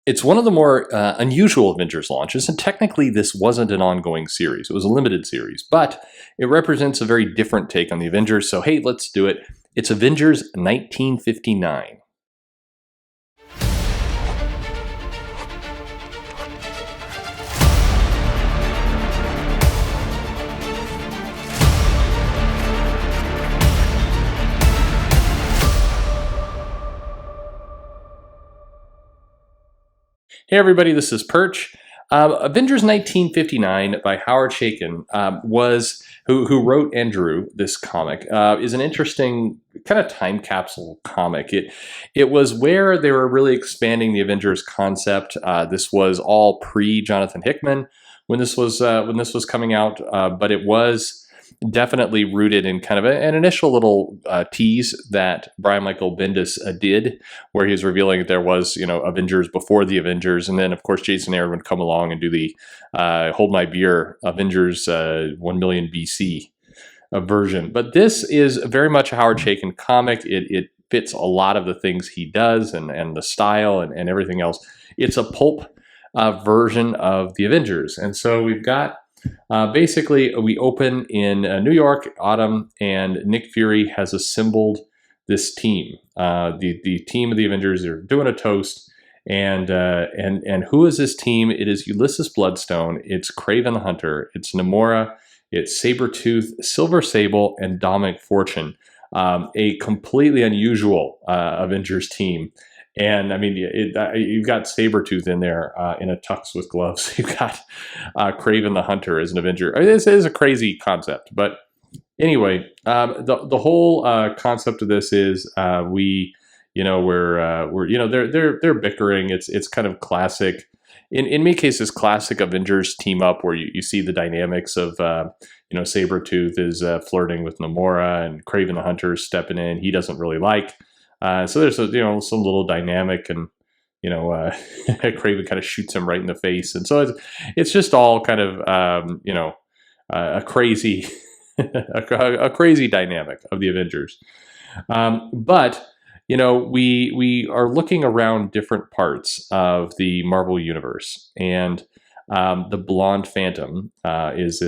It's one of the more unusual Avengers launches, and technically this wasn't an ongoing series. It was a limited series, but it represents a very different take on the Avengers, so hey, let's do it. It's Avengers 1959. Hey everybody, this is Perch. Avengers 1959 by Howard Chaykin was who wrote and drew this comic. Is an interesting kind of time capsule comic. It was where they were really expanding the Avengers concept. This was all pre Jonathan Hickman when this was coming out, but it was definitely rooted in kind of an initial little tease that Brian Michael Bendis did, where he was revealing that there was, Avengers before the Avengers, and then of course Jason Aaron would come along and do the Hold My Beer Avengers 1 million BC version. But this is very much a Howard Chaykin comic. It fits a lot of the things he does and the style and everything else. It's a pulp version of the Avengers, and so we've got. Basically, we open in New York, autumn, and Nick Fury has assembled this team. The team of the Avengers are doing a toast, and who is this team? It is Ulysses Bloodstone. It's Kraven the Hunter. It's Namora. It's Sabretooth, Silver Sable, and Dominic Fortune. A completely unusual Avengers team. And I mean, you've got Sabretooth in there in a tux with gloves. You've got Kraven the Hunter as an Avenger. I mean, this is a crazy concept, but anyway, the whole concept of this is they're bickering. It's kind of classic. In many cases, classic Avengers team up where you see the dynamics of Sabretooth is flirting with Namora and Kraven the Hunter is stepping in. He doesn't really like. So there's some little dynamic, and Kraven kind of shoots him right in the face, and so it's just all kind of a crazy a crazy dynamic of the Avengers. But we are looking around different parts of the Marvel universe, and the Blonde Phantom is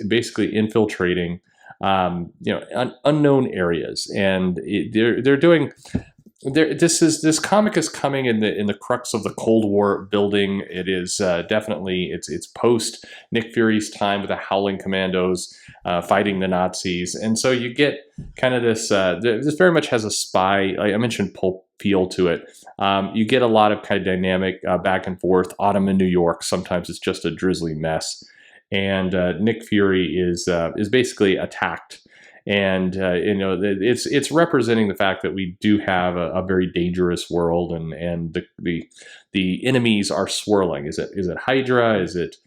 basically infiltrating. Unknown areas, and they're doing. This comic is coming in the crux of the Cold War building. It is definitely it's post Nick Fury's time with the Howling Commandos fighting the Nazis, and so you get kind of this. This very much has a spy. I mentioned pulp feel to it. You get a lot of kind of dynamic back and forth. Autumn in New York. Sometimes it's just a drizzly mess. And Nick Fury is basically attacked, and it's representing the fact that we do have a very dangerous world, and the enemies are swirling. Is it Hydra? Is it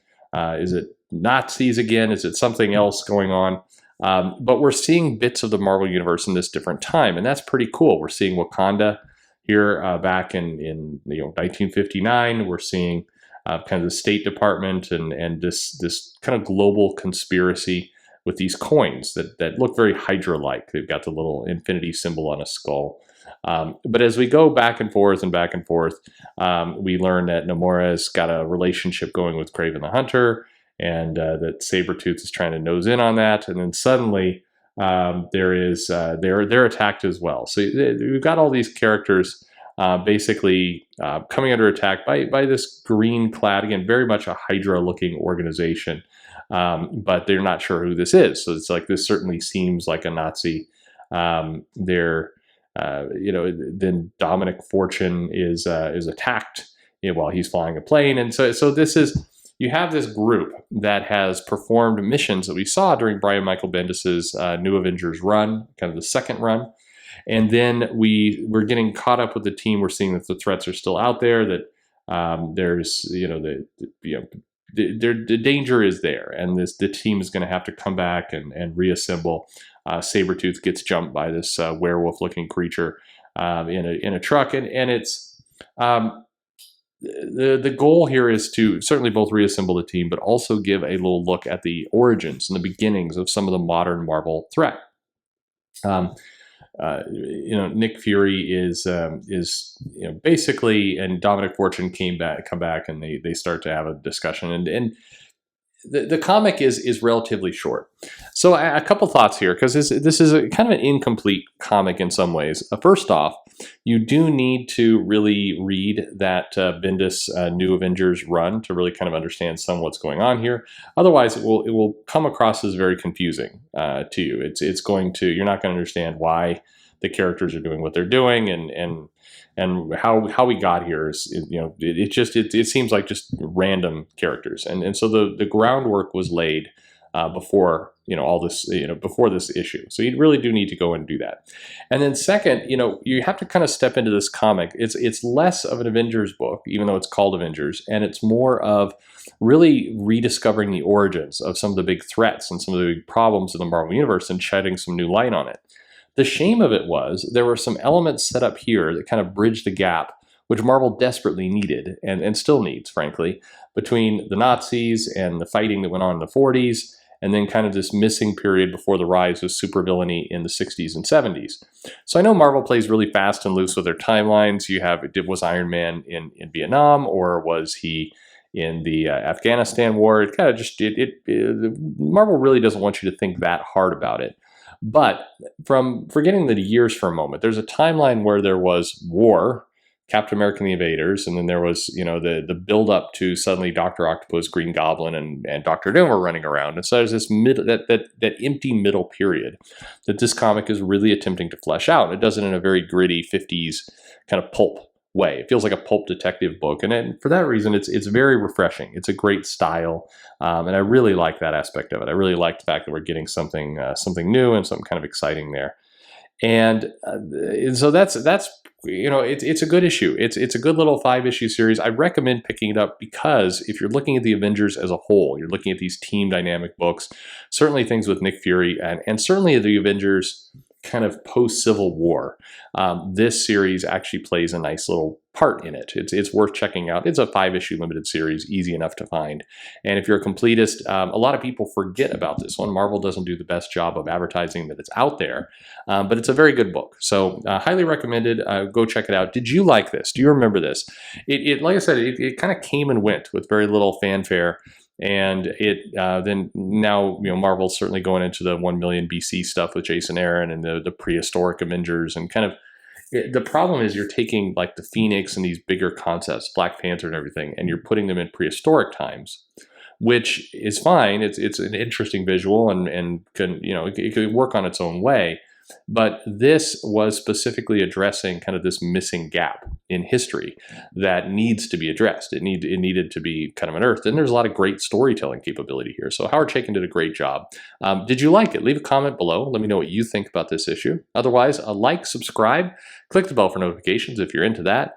Nazis again? Is it something else going on? But we're seeing bits of the Marvel universe in this different time, and that's pretty cool. We're seeing Wakanda here back in 1959. We're seeing. Kind of the State Department and this kind of global conspiracy with these coins that look very Hydra-like. They've got the little infinity symbol on a skull. But as we go back and forth, we learn that Namora's got a relationship going with Kraven the Hunter, and that Sabretooth is trying to nose in on that. And then suddenly they're attacked as well. So we've got all these characters basically coming under attack by this green-clad, again, very much a Hydra-looking organization, but they're not sure who this is. So it's like, this certainly seems like a Nazi. Then Dominic Fortune is attacked while he's flying a plane, and so this is. You have this group that has performed missions that we saw during Brian Michael Bendis's New Avengers run, kind of the second run. And then we're getting caught up with the team. We're seeing that the threats are still out there. That there's the danger is there, and the team is going to have to come back and reassemble. Sabretooth gets jumped by this werewolf-looking creature in a truck, and it's the goal here is to certainly both reassemble the team, but also give a little look at the origins and the beginnings of some of the modern Marvel threat. Nick Fury is basically, and Dominic Fortune come back, and they start to have a discussion, and the comic is relatively short. So a couple thoughts here, because this is a kind of an incomplete comic in some ways. First off, you do need to really read that Bendis New Avengers run to really kind of understand some of what's going on here. Otherwise, it will come across as very confusing to you. You're not going to understand why the characters are doing what they're doing, and how we got here is, it seems like just random characters, and so the groundwork was laid before all this, before this issue. So you really do need to go and do that. And then second, you have to kind of step into this comic. It's less of an Avengers book, even though it's called Avengers, and it's more of really rediscovering the origins of some of the big threats and some of the big problems in the Marvel Universe and shedding some new light on it. The shame of it was there were some elements set up here that kind of bridged the gap, which Marvel desperately needed and still needs, frankly, between the Nazis and the fighting that went on in the 40s, and then kind of this missing period before the rise of supervillainy in the 60s and 70s. So I know Marvel plays really fast and loose with their timelines. Was Iron Man in Vietnam, or was he in the Afghanistan war? It kind of Marvel really doesn't want you to think that hard about it. But from forgetting the years for a moment, there's a timeline where there was war, Captain America and the Invaders, and then there was, the build up to suddenly Dr. Octopus, Green Goblin, and Dr. Doom are running around. And so there's this that empty middle period that this comic is really attempting to flesh out. It does it in a very gritty 50s kind of pulp way. It feels like a pulp detective book, and for that reason, it's very refreshing. It's a great style, and I really like that aspect of it. I really like the fact that we're getting something new and something kind of exciting there. And so that's it's a good issue. It's a good little 5-issue series. I recommend picking it up, because if you're looking at the Avengers as a whole, you're looking at these team dynamic books, certainly things with Nick Fury, and certainly the Avengers kind of post-Civil War. This series actually plays a nice little part in it. It's worth checking out. It's a 5-issue limited series, easy enough to find. And if you're a completist, a lot of people forget about this one. Marvel doesn't do the best job of advertising that it's out there, but it's a very good book. So highly recommended. Go check it out. Did you like this? Do you remember this? It like I said, it kind of came and went with very little fanfare. And then now, Marvel's certainly going into the 1 million BC stuff with Jason Aaron and the prehistoric Avengers, and kind of the problem is you're taking like the Phoenix and these bigger concepts, Black Panther and everything, and you're putting them in prehistoric times, which is fine. It's an interesting visual and can, it could work on its own way. But this was specifically addressing kind of this missing gap in history that needs to be addressed. It needed to be kind of unearthed. And there's a lot of great storytelling capability here. So Howard Chaykin did a great job. Did you like it? Leave a comment below. Let me know what you think about this issue. Otherwise, subscribe, click the bell for notifications if you're into that.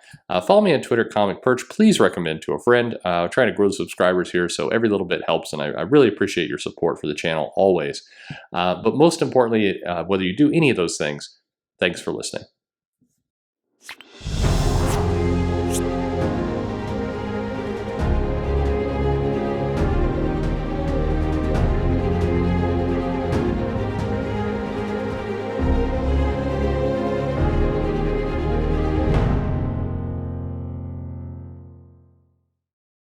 Follow me on Twitter, Perch. Please recommend to a friend. Trying to grow the subscribers here, so every little bit helps, and I really appreciate your support for the channel always. But most importantly, whether you do any of those things, thanks for listening.